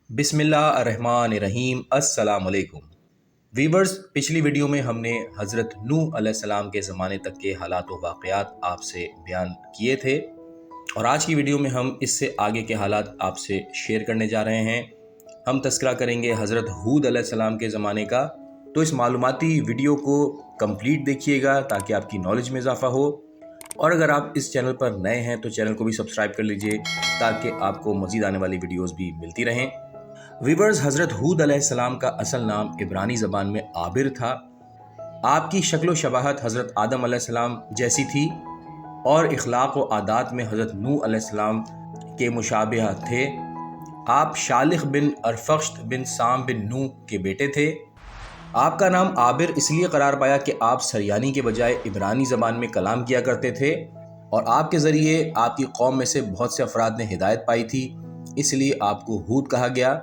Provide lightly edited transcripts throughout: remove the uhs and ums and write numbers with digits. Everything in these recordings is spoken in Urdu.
بسم اللہ الرحمن الرحیم۔ السلام علیکم ویورز، پچھلی ویڈیو میں ہم نے حضرت نوح علیہ السلام کے زمانے تک کے حالات و واقعات آپ سے بیان کیے تھے، اور آج کی ویڈیو میں ہم اس سے آگے کے حالات آپ سے شیئر کرنے جا رہے ہیں۔ ہم تذکرہ کریں گے حضرت ہود علیہ السلام کے زمانے کا، تو اس معلوماتی ویڈیو کو کمپلیٹ دیکھیے گا تاکہ آپ کی نالج میں اضافہ ہو، اور اگر آپ اس چینل پر نئے ہیں تو چینل کو بھی سبسکرائب کر لیجئے تاکہ آپ کو مزید آنے والی ویڈیوز بھی ملتی رہیں۔ ویورز، حضرت ہود علیہ السلام کا اصل نام عبرانی زبان میں عابر تھا۔ آپ کی شکل و شباہت حضرت آدم علیہ السلام جیسی تھی، اور اخلاق و عادات میں حضرت نوح علیہ السلام کے مشابہ تھے۔ آپ شالخ بن ارفخشد بن سام بن نوح کے بیٹے تھے۔ آپ کا نام عابر اس لیے قرار پایا کہ آپ سریانی کے بجائے عبرانی زبان میں کلام کیا کرتے تھے، اور آپ کے ذریعے آپ کی قوم میں سے بہت سے افراد نے ہدایت پائی تھی، اس لیے آپ کو ہود کہا گیا۔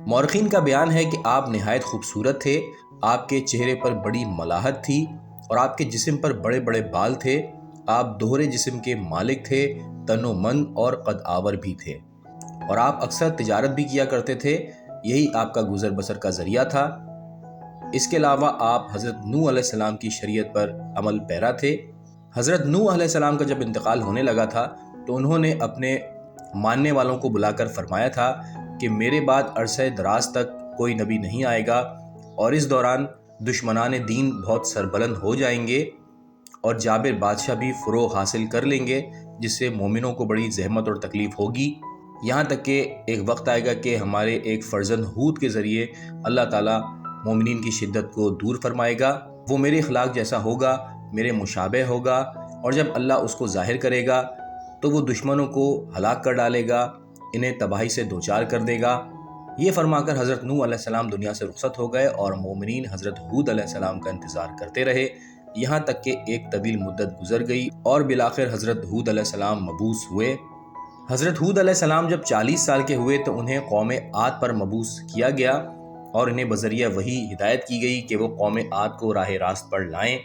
مورخین کا بیان ہے کہ آپ نہایت خوبصورت تھے، آپ کے چہرے پر بڑی ملاحت تھی، اور آپ کے جسم پر بڑے بڑے بال تھے۔ آپ دوہرے جسم کے مالک تھے، تن و من اور قد آور بھی تھے، اور آپ اکثر تجارت بھی کیا کرتے تھے، یہی آپ کا گزر بسر کا ذریعہ تھا۔ اس کے علاوہ آپ حضرت نوح علیہ السلام کی شریعت پر عمل پیرا تھے۔ حضرت نوح علیہ السلام کا جب انتقال ہونے لگا تھا تو انہوں نے اپنے ماننے والوں کو بلا کر فرمایا تھا کہ میرے بعد عرصہ دراز تک کوئی نبی نہیں آئے گا، اور اس دوران دشمنان دین بہت سربلند ہو جائیں گے، اور جابر بادشاہ بھی فروغ حاصل کر لیں گے، جس سے مومنوں کو بڑی زحمت اور تکلیف ہوگی، یہاں تک کہ ایک وقت آئے گا کہ ہمارے ایک فرزند ہود کے ذریعے اللہ تعالیٰ مومنین کی شدت کو دور فرمائے گا۔ وہ میرے اخلاق جیسا ہوگا، میرے مشابہ ہوگا، اور جب اللہ اس کو ظاہر کرے گا تو وہ دشمنوں کو ہلاک کر ڈالے گا، انہیں تباہی سے دوچار کر دے گا۔ یہ فرما کر حضرت نوح علیہ السلام دنیا سے رخصت ہو گئے، اور مومنین حضرت ہود علیہ السلام کا انتظار کرتے رہے، یہاں تک کہ ایک طویل مدت گزر گئی، اور بالآخر حضرت ہود علیہ السلام مبعوث ہوئے۔ حضرت ہود علیہ السلام جب 40 سال کے ہوئے تو انہیں قوم عاد پر مبعوث کیا گیا، اور انہیں بذریعہ وحی ہدایت کی گئی کہ وہ قوم عاد کو راہ راست پر لائیں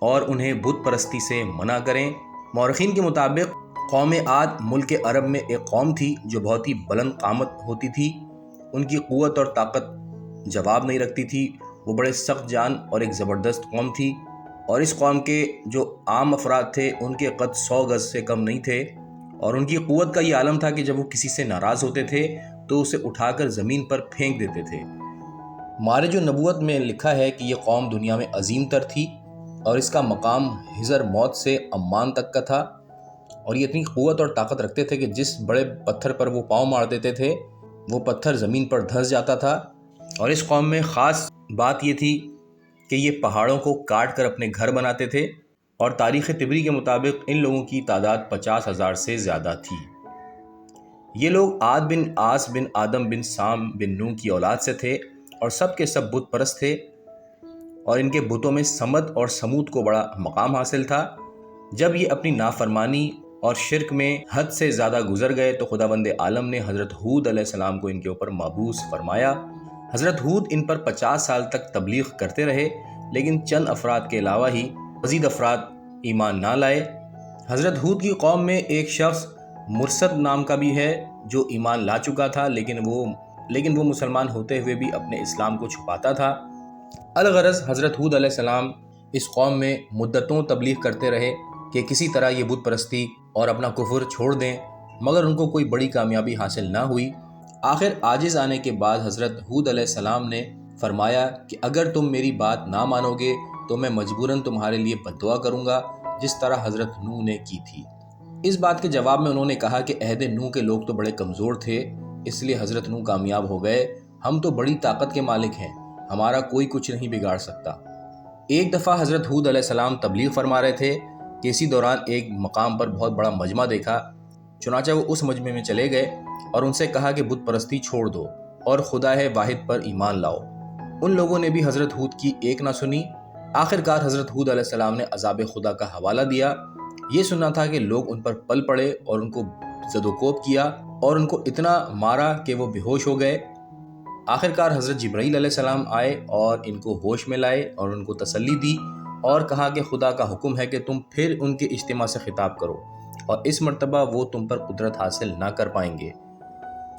اور انہیں بت پرستی سے منع کریں۔ مورخین کے مطابق قوم عاد ملک عرب میں ایک قوم تھی جو بہت ہی بلند قامت ہوتی تھی، ان کی قوت اور طاقت جواب نہیں رکھتی تھی، وہ بڑے سخت جان اور ایک زبردست قوم تھی، اور اس قوم کے جو عام افراد تھے ان کے قد 100 گز سے کم نہیں تھے، اور ان کی قوت کا یہ عالم تھا کہ جب وہ کسی سے ناراض ہوتے تھے تو اسے اٹھا کر زمین پر پھینک دیتے تھے۔ معرج النبوت میں لکھا ہے کہ یہ قوم دنیا میں عظیم تر تھی، اور اس کا مقام حضر موت سے عمان تک کا تھا، اور یہ اتنی قوت اور طاقت رکھتے تھے کہ جس بڑے پتھر پر وہ پاؤں مار دیتے تھے وہ پتھر زمین پر دھنس جاتا تھا۔ اور اس قوم میں خاص بات یہ تھی کہ یہ پہاڑوں کو کاٹ کر اپنے گھر بناتے تھے، اور تاریخ طبری کے مطابق ان لوگوں کی تعداد 50,000 سے زیادہ تھی۔ یہ لوگ عاد بن عاص بن آدم بن سام بن نوح کی اولاد سے تھے، اور سب کے سب بت پرست تھے، اور ان کے بتوں میں سمد اور سمود کو بڑا مقام حاصل تھا۔ جب یہ اپنی نافرمانی اور شرک میں حد سے زیادہ گزر گئے تو خداوند عالم نے حضرت ہود علیہ السلام کو ان کے اوپر مبعوث فرمایا۔ حضرت ہود ان پر 50 سال تک تبلیغ کرتے رہے، لیکن چند افراد کے علاوہ ہی مزید افراد ایمان نہ لائے۔ حضرت ہود کی قوم میں ایک شخص مرسد نام کا بھی ہے جو ایمان لا چکا تھا، لیکن وہ مسلمان ہوتے ہوئے بھی اپنے اسلام کو چھپاتا تھا۔ الغرض حضرت ہود علیہ السلام اس قوم میں مدتوں تبلیغ کرتے رہے کہ کسی طرح یہ بت پرستی اور اپنا کفر چھوڑ دیں، مگر ان کو کوئی بڑی کامیابی حاصل نہ ہوئی۔ آخر عاجز آنے کے بعد حضرت ہود علیہ السلام نے فرمایا کہ اگر تم میری بات نہ مانو گے تو میں مجبوراً تمہارے لیے بد دعا کروں گا، جس طرح حضرت نوح نے کی تھی۔ اس بات کے جواب میں انہوں نے کہا کہ عہد نوح کے لوگ تو بڑے کمزور تھے، اس لیے حضرت نوح کامیاب ہو گئے، ہم تو بڑی طاقت کے مالک ہیں، ہمارا کوئی کچھ نہیں بگاڑ سکتا۔ ایک دفعہ حضرت ہود علیہ السلام تبلیغ فرما رہے تھے کہ اسی دوران ایک مقام پر بہت بڑا مجمع دیکھا، چنانچہ وہ اس مجمع میں چلے گئے اور ان سے کہا کہ بت پرستی چھوڑ دو اور خدا ہے واحد پر ایمان لاؤ۔ ان لوگوں نے بھی حضرت ہود کی ایک نہ سنی۔ آخرکار حضرت ہود علیہ السلام نے عذاب خدا کا حوالہ دیا۔ یہ سننا تھا کہ لوگ ان پر پل پڑے اور ان کو زد و کوب کیا اور ان کو اتنا مارا کہ وہ بے ہوش ہو گئے۔ آخرکار حضرت جبرائیل علیہ السلام آئے اور ان کو ہوش میں لائے اور ان کو تسلی دی، اور کہا کہ خدا کا حکم ہے کہ تم پھر ان کے اجتماع سے خطاب کرو، اور اس مرتبہ وہ تم پر قدرت حاصل نہ کر پائیں گے۔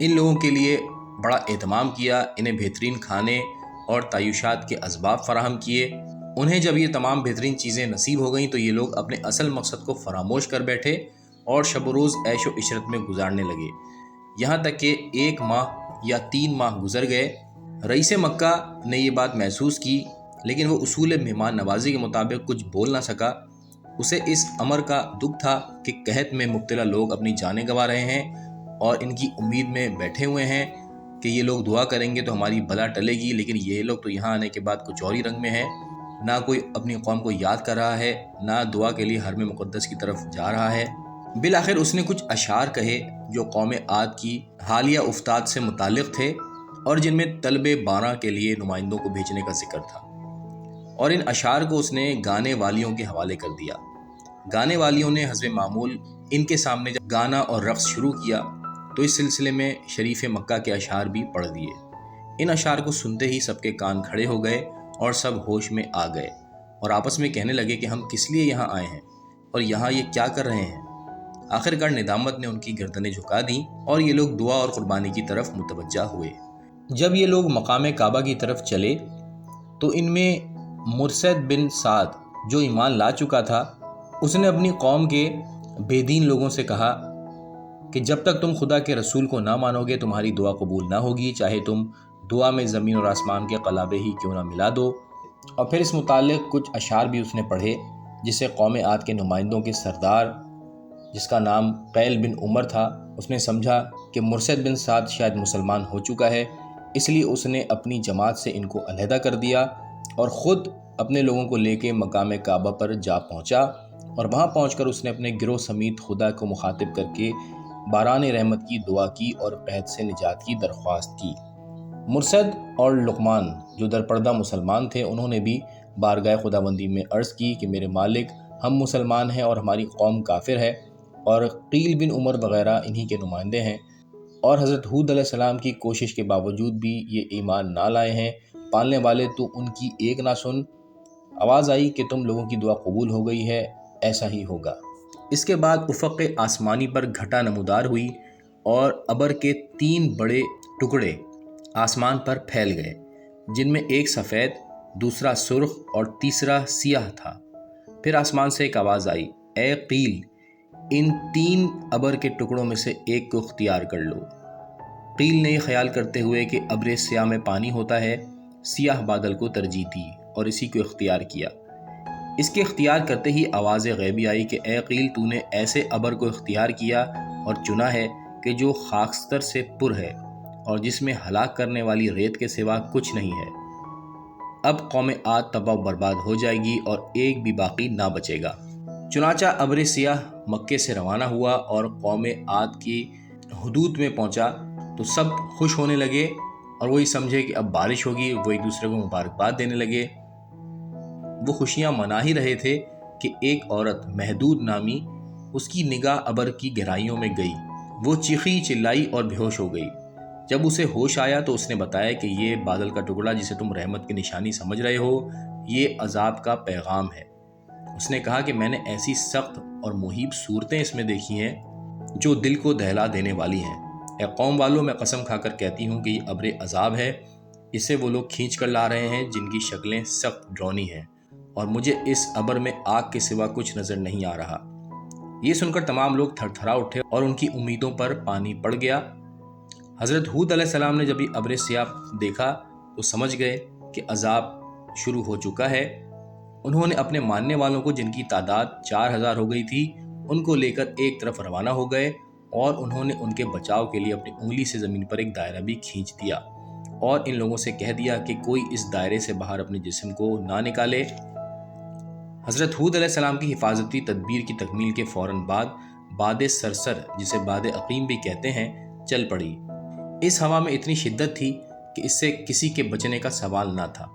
ان لوگوں کے لیے بڑا اہتمام کیا، انہیں بہترین کھانے اور تعیشات کے اسباب فراہم کیے۔ انہیں جب یہ تمام بہترین چیزیں نصیب ہو گئیں تو یہ لوگ اپنے اصل مقصد کو فراموش کر بیٹھے اور شب و روز عیش و عشرت میں گزارنے لگے، یہاں تک کہ 1 ماہ یا 3 ماہ گزر گئے۔ رئیس مکہ نے یہ بات محسوس کی، لیکن وہ اصول مہمان نوازی کے مطابق کچھ بول نہ سکا۔ اسے اس امر کا دکھ تھا کہ قحط میں مبتلا لوگ اپنی جانیں گنوا رہے ہیں اور ان کی امید میں بیٹھے ہوئے ہیں کہ یہ لوگ دعا کریں گے تو ہماری بلا ٹلے گی، لیکن یہ لوگ تو یہاں آنے کے بعد کچھ اور ہی رنگ میں ہیں۔ نہ کوئی اپنی قوم کو یاد کر رہا ہے، نہ دعا کے لیے حرم مقدس کی طرف جا رہا ہے۔ بالآخر اس نے کچھ اشعار کہے جو قوم عاد کی حالیہ افتاد سے متعلق تھے اور جن میں طلب بارہ کے لیے نمائندوں کو بھیجنے کا ذکر تھا، اور ان اشعار کو اس نے گانے والیوں کے حوالے کر دیا۔ گانے والیوں نے حسب معمول ان کے سامنے جب گانا اور رقص شروع کیا تو اس سلسلے میں شریف مکہ کے اشعار بھی پڑھ دیے۔ ان اشعار کو سنتے ہی سب کے کان کھڑے ہو گئے اور سب ہوش میں آ گئے اور آپس میں کہنے لگے کہ ہم کس لیے یہاں آئے ہیں اور یہاں یہ کیا کر رہے ہیں۔ آخرکار ندامت نے ان کی گردنیں جھکا دیں اور یہ لوگ دعا اور قربانی کی طرف متوجہ ہوئے۔ جب یہ لوگ مقام کعبہ کی طرف چلے تو ان میں مرثد بن سعد جو ایمان لا چکا تھا، اس نے اپنی قوم کے بے دین لوگوں سے کہا کہ جب تک تم خدا کے رسول کو نہ مانو گے تمہاری دعا قبول نہ ہوگی، چاہے تم دعا میں زمین اور آسمان کے قلابے ہی کیوں نہ ملا دو۔ اور پھر اس متعلق کچھ اشعار بھی اس نے پڑھے، جسے قوم عاد کے نمائندوں کے سردار جس کا نام قیل بن عمر تھا، اس نے سمجھا کہ مرثد بن سعد شاید مسلمان ہو چکا ہے، اس لیے اس نے اپنی جماعت سے ان کو علیحدہ کر دیا اور خود اپنے لوگوں کو لے کے مقام کعبہ پر جا پہنچا، اور وہاں پہنچ کر اس نے اپنے گروہ سمیت خدا کو مخاطب کر کے باران رحمت کی دعا کی اور قحط سے نجات کی درخواست کی۔ مرثد اور لقمان جو درپردہ مسلمان تھے، انہوں نے بھی بارگاہ خداوندی میں عرض کی کہ میرے مالک، ہم مسلمان ہیں اور ہماری قوم کافر ہے، اور قیل بن عمر وغیرہ انہی کے نمائندے ہیں، اور حضرت ہود علیہ السلام کی کوشش کے باوجود بھی یہ ایمان نہ لائے ہیں، پالنے والے تو ان کی ایک نہ سن۔ آواز آئی کہ تم لوگوں کی دعا قبول ہو گئی ہے، ایسا ہی ہوگا۔ اس کے بعد افق آسمانی پر گھٹا نمودار ہوئی اور ابر کے 3 بڑے ٹکڑے آسمان پر پھیل گئے، جن میں ایک سفید، دوسرا سرخ اور تیسرا سیاہ تھا۔ پھر آسمان سے ایک آواز آئی، اے قیل، ان 3 ابر کے ٹکڑوں میں سے ایک کو اختیار کر لو۔ قیل نے یہ خیال کرتے ہوئے کہ ابر سیاہ میں پانی ہوتا ہے، سیاہ بادل کو ترجیح دی اور اسی کو اختیار کیا۔ اس کے اختیار کرتے ہی آواز غیبی آئی کہ اے قیل، تو نے ایسے ابر کو اختیار کیا اور چنا ہے کہ جو خاکستر سے پر ہے اور جس میں ہلاک کرنے والی ریت کے سوا کچھ نہیں ہے۔ اب قوم عاد تباہ و برباد ہو جائے گی اور ایک بھی باقی نہ بچے گا۔ چنانچہ ابر سیاہ مکے سے روانہ ہوا اور قوم عاد کی حدود میں پہنچا تو سب خوش ہونے لگے اور وہی سمجھے کہ اب بارش ہوگی، وہ ایک دوسرے کو مبارکباد دینے لگے۔ وہ خوشیاں منا ہی رہے تھے کہ ایک عورت محدود نامی، اس کی نگاہ ابر کی گہرائیوں میں گئی، وہ چیخی چلائی اور بے ہوش ہو گئی۔ جب اسے ہوش آیا تو اس نے بتایا کہ یہ بادل کا ٹکڑا جسے تم رحمت کی نشانی سمجھ رہے ہو، یہ عذاب کا پیغام ہے۔ اس نے کہا کہ میں نے ایسی سخت اور مہیب صورتیں اس میں دیکھی ہیں جو دل کو دہلا دینے والی ہیں۔ اے قوم والوں، میں قسم کھا کر کہتی ہوں کہ یہ ابر عذاب ہے، اسے وہ لوگ کھینچ کر لا رہے ہیں جن کی شکلیں سخت ڈرونی ہیں، اور مجھے اس ابر میں آگ کے سوا کچھ نظر نہیں آ رہا۔ یہ سن کر تمام لوگ تھر تھرا اٹھے اور ان کی امیدوں پر پانی پڑ گیا۔ حضرت ہود علیہ السلام نے جب یہ ابر سیاہ دیکھا تو سمجھ گئے کہ عذاب شروع ہو چکا ہے۔ انہوں نے اپنے ماننے والوں کو، جن کی تعداد 4000 ہو گئی تھی، ان کو لے کر ایک طرف روانہ ہو گئے، اور انہوں نے ان کے بچاؤ کے لیے اپنی انگلی سے زمین پر ایک دائرہ بھی کھینچ دیا اور ان لوگوں سے کہہ دیا کہ کوئی اس دائرے سے باہر اپنے جسم کو نہ نکالے۔ حضرت ہود علیہ السلام کی حفاظتی تدبیر کی تکمیل کے فوراً بعد باد سرسر، جسے باد عقیم بھی کہتے ہیں، چل پڑی۔ اس ہوا میں اتنی شدت تھی کہ اس سے کسی کے بچنے کا سوال نہ تھا۔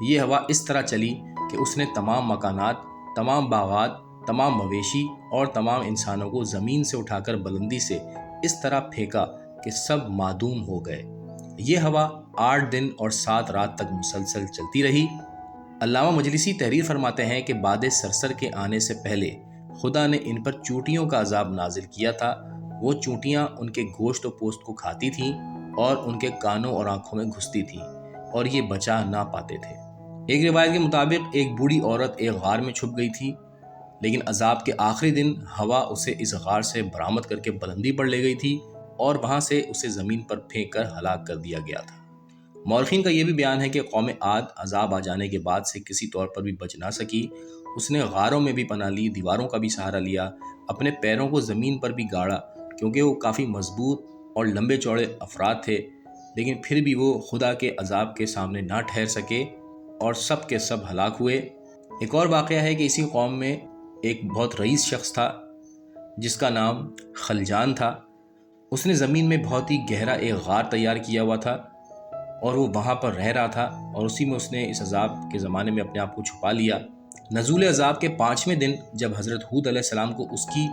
یہ ہوا اس طرح چلی کہ اس نے تمام مکانات، تمام باغات، تمام مویشی اور تمام انسانوں کو زمین سے اٹھا کر بلندی سے اس طرح پھینکا کہ سب معدوم ہو گئے۔ یہ ہوا 8 دن اور 7 رات تک مسلسل چلتی رہی۔ علامہ مجلسی تحریر فرماتے ہیں کہ باد سرسر کے آنے سے پہلے خدا نے ان پر چوٹیوں کا عذاب نازل کیا تھا وہ چونٹیاں ان کے گوشت و پوست کو کھاتی تھیں اور ان کے کانوں اور آنکھوں میں گھستی تھیں اور یہ بچا نہ پاتے تھے۔ ایک روایت کے مطابق ایک بوڑھی عورت ایک غار میں چھپ گئی تھی، لیکن عذاب کے آخری دن ہوا اسے اس غار سے برآمد کر کے بلندی پر لے گئی تھی اور وہاں سے اسے زمین پر پھینک کر ہلاک کر دیا گیا تھا۔ مورخین کا یہ بھی بیان ہے کہ قوم عاد عذاب آ جانے کے بعد سے کسی طور پر بھی بچ نہ سکی۔ اس نے غاروں میں بھی پناہ لی، دیواروں کا بھی سہارا لیا، اپنے پیروں کو زمین پر بھی گاڑا کیونکہ وہ کافی مضبوط اور لمبے چوڑے افراد تھے، لیکن پھر بھی وہ خدا کے عذاب کے سامنے نہ ٹھہر سکے اور سب کے سب ہلاک ہوئے۔ ایک اور واقعہ ہے کہ اسی قوم میں ایک بہت رئیس شخص تھا جس کا نام خلجان تھا۔ اس نے زمین میں بہت ہی گہرا ایک غار تیار کیا ہوا تھا اور وہ وہاں پر رہ رہا تھا اور اسی میں اس نے اس عذاب کے زمانے میں اپنے آپ کو چھپا لیا۔ نزول عذاب کے 5ویں دن جب حضرت ہود علیہ السلام کو اس کی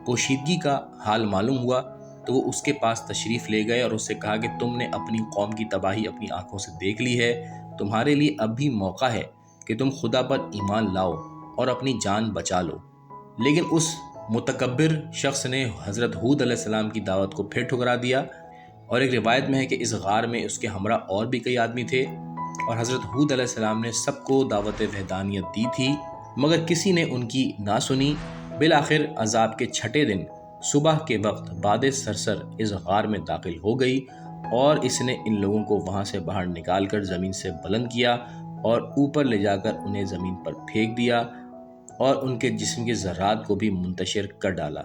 پوشیدگی کا حال معلوم ہوا تو وہ اس کے پاس تشریف لے گئے اور اس سے کہا کہ تم نے اپنی قوم کی تباہی اپنی آنکھوں سے دیکھ لی ہے، تمہارے لیے اب بھی موقع ہے کہ تم خدا پر ایمان لاؤ اور اپنی جان بچا لو۔ لیکن اس متکبر شخص نے حضرت ہود علیہ السلام کی دعوت کو پھر ٹھکرا دیا، اور ایک روایت میں ہے کہ اس غار میں اس کے ہمراہ اور بھی کئی آدمی تھے اور حضرت ہود علیہ السلام نے سب کو دعوت وحدانیت دی تھی مگر کسی نے ان کی نہ سنی۔ بالآخر عذاب کے 6 دن صبح کے وقت باد صرصر اس غار میں داخل ہو گئی اور اس نے ان لوگوں کو وہاں سے باہر نکال کر زمین سے بلند کیا اور اوپر لے جا کر انہیں زمین پر پھینک دیا اور ان کے جسم کے ذرات کو بھی منتشر کر ڈالا۔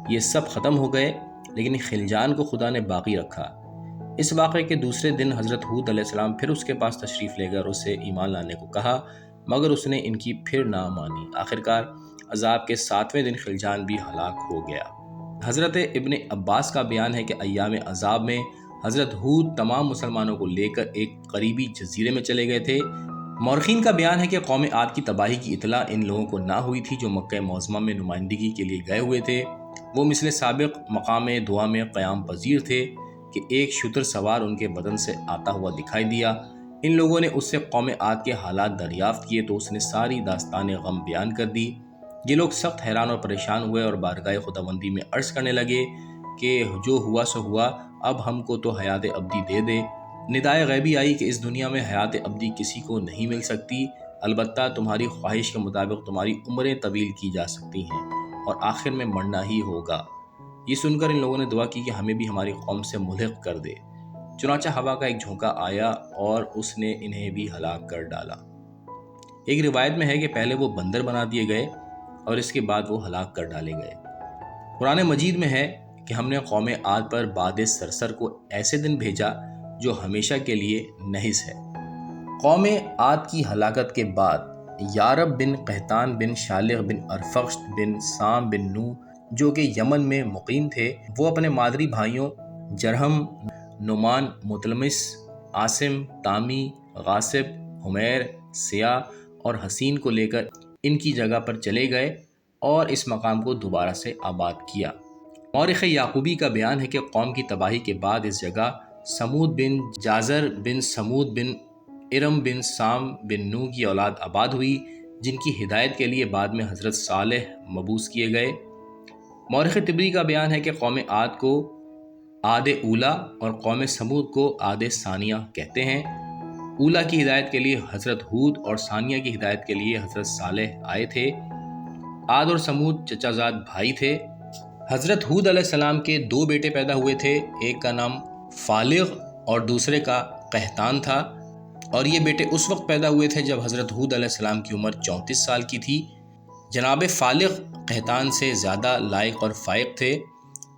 یہ سب ختم ہو گئے لیکن خلجان کو خدا نے باقی رکھا۔ اس واقعے کے دوسرے دن حضرت ہود علیہ السلام پھر اس کے پاس تشریف لے گئے اور اسے ایمان لانے کو کہا مگر اس نے ان کی پھر نہ مانی۔ آخرکار عذاب کے 7ویں دن خلجان بھی ہلاک ہو گیا۔ حضرت ابن عباس کا بیان ہے کہ ایام عذاب میں حضرت ہود تمام مسلمانوں کو لے کر ایک قریبی جزیرے میں چلے گئے تھے۔ مورخین کا بیان ہے کہ قوم عاد کی تباہی کی اطلاع ان لوگوں کو نہ ہوئی تھی جو مکہ معظمہ میں نمائندگی کے لیے گئے ہوئے تھے۔ وہ مثل سابق مقام دعا میں قیام پذیر تھے کہ ایک شتر سوار ان کے بدن سے آتا ہوا دکھائی دیا۔ ان لوگوں نے اس سے قوم عاد کے حالات دریافت کیے تو اس نے ساری داستان غم بیان کر دی۔ یہ لوگ سخت حیران اور پریشان ہوئے اور بارگاہ خداوندی میں عرض کرنے لگے کہ جو ہوا سو ہوا، اب ہم کو تو حیات ابدی دے دے۔ ندائے غیبی آئی کہ اس دنیا میں حیات ابدی کسی کو نہیں مل سکتی، البتہ تمہاری خواہش کے مطابق تمہاری عمریں طویل کی جا سکتی ہیں اور آخر میں مرنا ہی ہوگا۔ یہ سن کر ان لوگوں نے دعا کی کہ ہمیں بھی ہماری قوم سے ملحق کر دے۔ چنانچہ ہوا کا ایک جھونکا آیا اور اس نے انہیں بھی ہلاک کر ڈالا۔ ایک روایت میں ہے کہ پہلے وہ بندر بنا دیے گئے اور اس کے بعد وہ ہلاک کر ڈالے گئے۔ قرآن مجید میں ہے کہ ہم نے قوم عاد پر باد صرصر کو ایسے دن بھیجا جو ہمیشہ کے لیے نحس ہے۔ قوم عاد کی ہلاکت کے بعد یارب بن قحطان بن شالغ بن ارفخشد بن سام بن نو جو کہ یمن میں مقیم تھے، وہ اپنے مادری بھائیوں جرہم، نعمان، متلمس، عاصم، تامی، غاصب، حمیر، سیاہ اور حسین کو لے کر ان کی جگہ پر چلے گئے اور اس مقام کو دوبارہ سے آباد کیا۔ مورخ یعقوبی کا بیان ہے کہ قوم کی تباہی کے بعد اس جگہ سمود بن جازر بن سمود بن ارم بن سام بن نو کی اولاد آباد ہوئی جن کی ہدایت کے لیے بعد میں حضرت صالح مبعوث کیے گئے۔ مورخ طبری کا بیان ہے کہ قوم عاد کو عاد اولا اور قوم سمود کو عاد ثانیہ کہتے ہیں۔ اولا کی ہدایت کے لیے حضرت ہود اور ثانیہ کی ہدایت کے لیے حضرت صالح آئے تھے۔ عاد اور سمود چچا زاد بھائی تھے۔ حضرت ہود علیہ السلام کے 2 بیٹے پیدا ہوئے تھے، ایک کا نام فالغ اور دوسرے کا قحطان تھا، اور یہ بیٹے اس وقت پیدا ہوئے تھے جب حضرت ہود علیہ السلام کی عمر 34 سال کی تھی۔ جناب فالغ قحطان سے زیادہ لائق اور فائق تھے،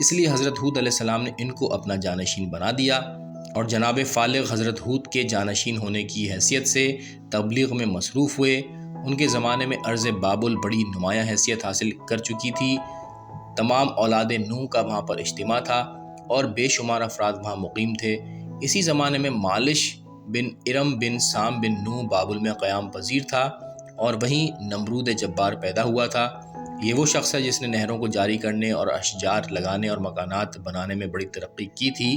اس لیے حضرت ہود علیہ السلام نے ان کو اپنا جانشین بنا دیا، اور جناب فالغ حضرت ہود کے جانشین ہونے کی حیثیت سے تبلیغ میں مصروف ہوئے۔ ان کے زمانے میں ارض بابل بڑی نمایاں حیثیت حاصل کر چکی تھی، تمام اولاد نوح کا وہاں پر اجتماع تھا اور بے شمار افراد وہاں مقیم تھے۔ اسی زمانے میں مالش بن ارم بن سام بن نوح بابل میں قیام پذیر تھا اور وہیں نمرود جبار پیدا ہوا تھا۔ یہ وہ شخص ہے جس نے نہروں کو جاری کرنے اور اشجار لگانے اور مکانات بنانے میں بڑی ترقی کی تھی۔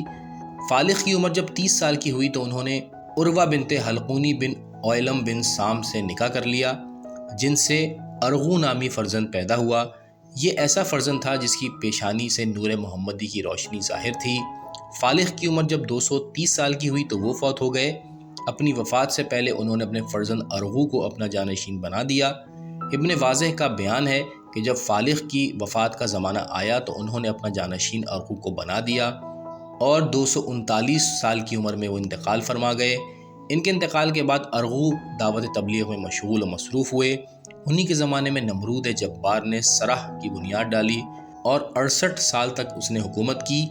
فالغ کی عمر جب 30 سال کی ہوئی تو انہوں نے عروہ بنت حلقونی بن اویلم بن سام سے نکاح کر لیا جن سے ارغو نامی فرزند پیدا ہوا۔ یہ ایسا فرزند تھا جس کی پیشانی سے نور محمدی کی روشنی ظاہر تھی۔ فالق کی عمر جب 230 سال کی ہوئی تو وہ فوت ہو گئے۔ اپنی وفات سے پہلے انہوں نے اپنے فرزند ارغو کو اپنا جانشین بنا دیا۔ ابن واضح کا بیان ہے کہ جب فالق کی وفات کا زمانہ آیا تو انہوں نے اپنا جانشین ارغو کو بنا دیا اور 239 سال کی عمر میں وہ انتقال فرما گئے۔ ان کے انتقال کے بعد ارغو دعوت تبلیغ میں مشغول و مصروف ہوئے۔ انہی کے زمانے میں نمرود جبار نے سرح کی بنیاد ڈالی اور 68 سال تک اس نے حکومت کی۔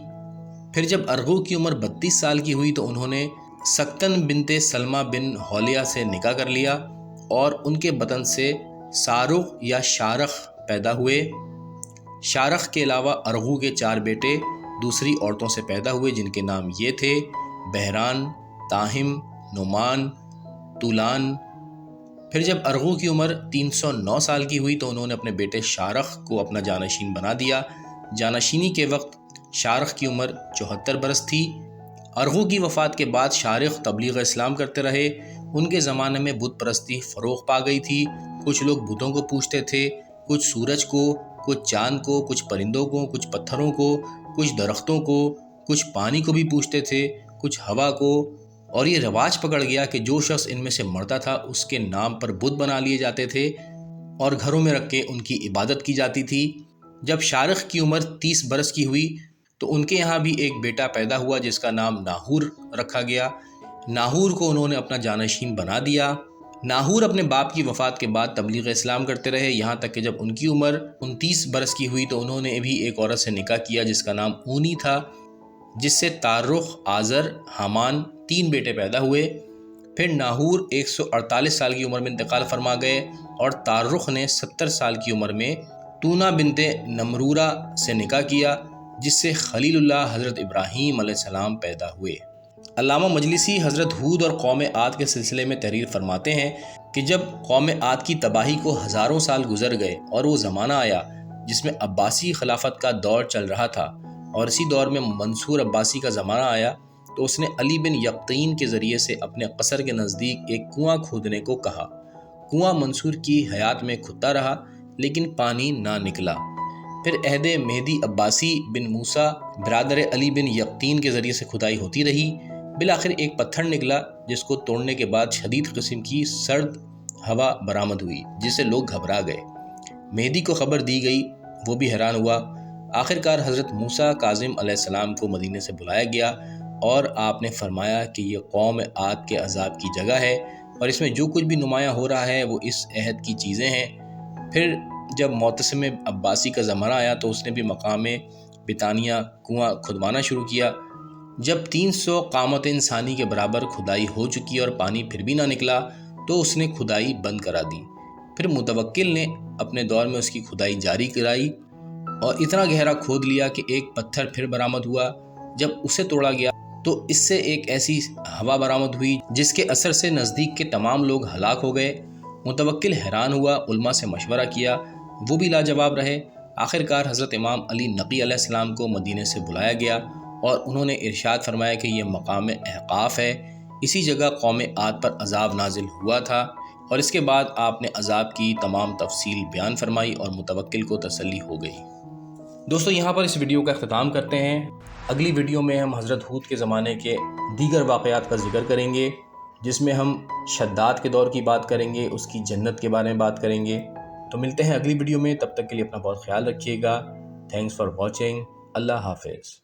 پھر جب ارغو کی عمر 32 سال کی ہوئی تو انہوں نے سکن بنت سلمہ بن حولیہ سے نکاح کر لیا اور ان کے بدن سے سارخ یا شارخ پیدا ہوئے۔ شارخ کے علاوہ ارغو کے 4 بیٹے دوسری عورتوں سے پیدا ہوئے جن کے نام یہ تھے: بہران، تاہم، نعمان، طولان۔ پھر جب ارغو کی عمر 309 سال کی ہوئی تو انہوں نے اپنے بیٹے شارخ کو اپنا جانشین بنا دیا۔ جانشینی کے وقت شارخ کی عمر 74 برس تھی۔ ارغو کی وفات کے بعد شارخ تبلیغ اسلام کرتے رہے۔ ان کے زمانے میں بت پرستی فروغ پا گئی تھی۔ کچھ لوگ بتوں کو پوجتے تھے، کچھ سورج کو، کچھ چاند کو، کچھ پرندوں کو، کچھ پتھروں کو، کچھ درختوں کو، کچھ پانی کو بھی پوجتے تھے، کچھ ہوا کو، اور یہ رواج پکڑ گیا کہ جو شخص ان میں سے مرتا تھا اس کے نام پر بت بنا لیے جاتے تھے اور گھروں میں رکھ کے ان کی عبادت کی جاتی تھی۔ جب شارخ کی عمر 30 برس کی ہوئی تو ان کے یہاں بھی ایک بیٹا پیدا ہوا جس کا نام ناہور رکھا گیا۔ ناہور کو انہوں نے اپنا جانشین بنا دیا۔ ناہور اپنے باپ کی وفات کے بعد تبلیغ اسلام کرتے رہے، یہاں تک کہ جب ان کی عمر 29 برس کی ہوئی تو انہوں نے بھی ایک عورت سے نکاح کیا جس کا نام اونی تھا، جس سے تارخ، آزر، حامان 3 بیٹے پیدا ہوئے۔ پھر ناہور 148 سال کی عمر میں انتقال فرما گئے اور تارخ نے 70 سال کی عمر میں تونا بنت نمرورہ سے نکاح کیا جس سے خلیل اللہ حضرت ابراہیم علیہ السلام پیدا ہوئے۔ علامہ مجلسی حضرت ہود اور قوم عاد کے سلسلے میں تحریر فرماتے ہیں کہ جب قوم عاد کی تباہی کو ہزاروں سال گزر گئے اور وہ زمانہ آیا جس میں عباسی خلافت کا دور چل رہا تھا اور اسی دور میں منصور عباسی کا زمانہ آیا تو اس نے علی بن یقطین کے ذریعے سے اپنے قصر کے نزدیک ایک کنواں کھودنے کو کہا۔ کنواں منصور کی حیات میں کھدتا رہا لیکن پانی نہ نکلا۔ پھر عہد مہدی عباسی بن موسیٰ برادر علی بن یقطین کے ذریعے سے کھدائی ہوتی رہی۔ بالآخر ایک پتھر نکلا جس کو توڑنے کے بعد شدید قسم کی سرد ہوا برآمد ہوئی جس سے لوگ گھبرا گئے۔ مہدی کو خبر دی گئی، وہ بھی حیران ہوا۔ آخرکار حضرت موسیٰ کاظم علیہ السلام کو مدینے سے بلایا گیا اور آپ نے فرمایا کہ یہ قوم عاد کے عذاب کی جگہ ہے اور اس میں جو کچھ بھی نمایاں ہو رہا ہے وہ اس عہد کی چیزیں ہیں۔ پھر جب معتصم عباسی کا زمانہ آیا تو اس نے بھی مقام بطانیہ کنواں کھدوانا شروع کیا۔ جب 300 قامت انسانی کے برابر کھدائی ہو چکی اور پانی پھر بھی نہ نکلا تو اس نے کھدائی بند کرا دی۔ پھر متوکل نے اپنے دور میں اس کی کھدائی جاری کرائی اور اتنا گہرا کھود لیا کہ ایک پتھر پھر برآمد ہوا۔ جب اسے توڑا گیا تو اس سے ایک ایسی ہوا برآمد ہوئی جس کے اثر سے نزدیک کے تمام لوگ ہلاک ہو گئے۔ متوکل حیران ہوا، علماء سے مشورہ کیا، وہ بھی لاجواب رہے۔ آخرکار حضرت امام علی نقی علیہ السلام کو مدینے سے بلایا گیا اور انہوں نے ارشاد فرمایا کہ یہ مقام احقاف ہے، اسی جگہ قوم عاد پر عذاب نازل ہوا تھا، اور اس کے بعد آپ نے عذاب کی تمام تفصیل بیان فرمائی اور متوکل کو تسلی ہو گئی۔ دوستو یہاں پر اس ویڈیو کا اختتام کرتے ہیں۔ اگلی ویڈیو میں ہم حضرت ہود کے زمانے کے دیگر واقعات کا ذکر کریں گے جس میں ہم شداد کے دور کی بات کریں گے، اس کی جنت کے بارے میں بات کریں گے۔ تو ملتے ہیں اگلی ویڈیو میں، تب تک کے لیے اپنا بہت خیال رکھیے گا۔ Thanks for watching. اللہ حافظ۔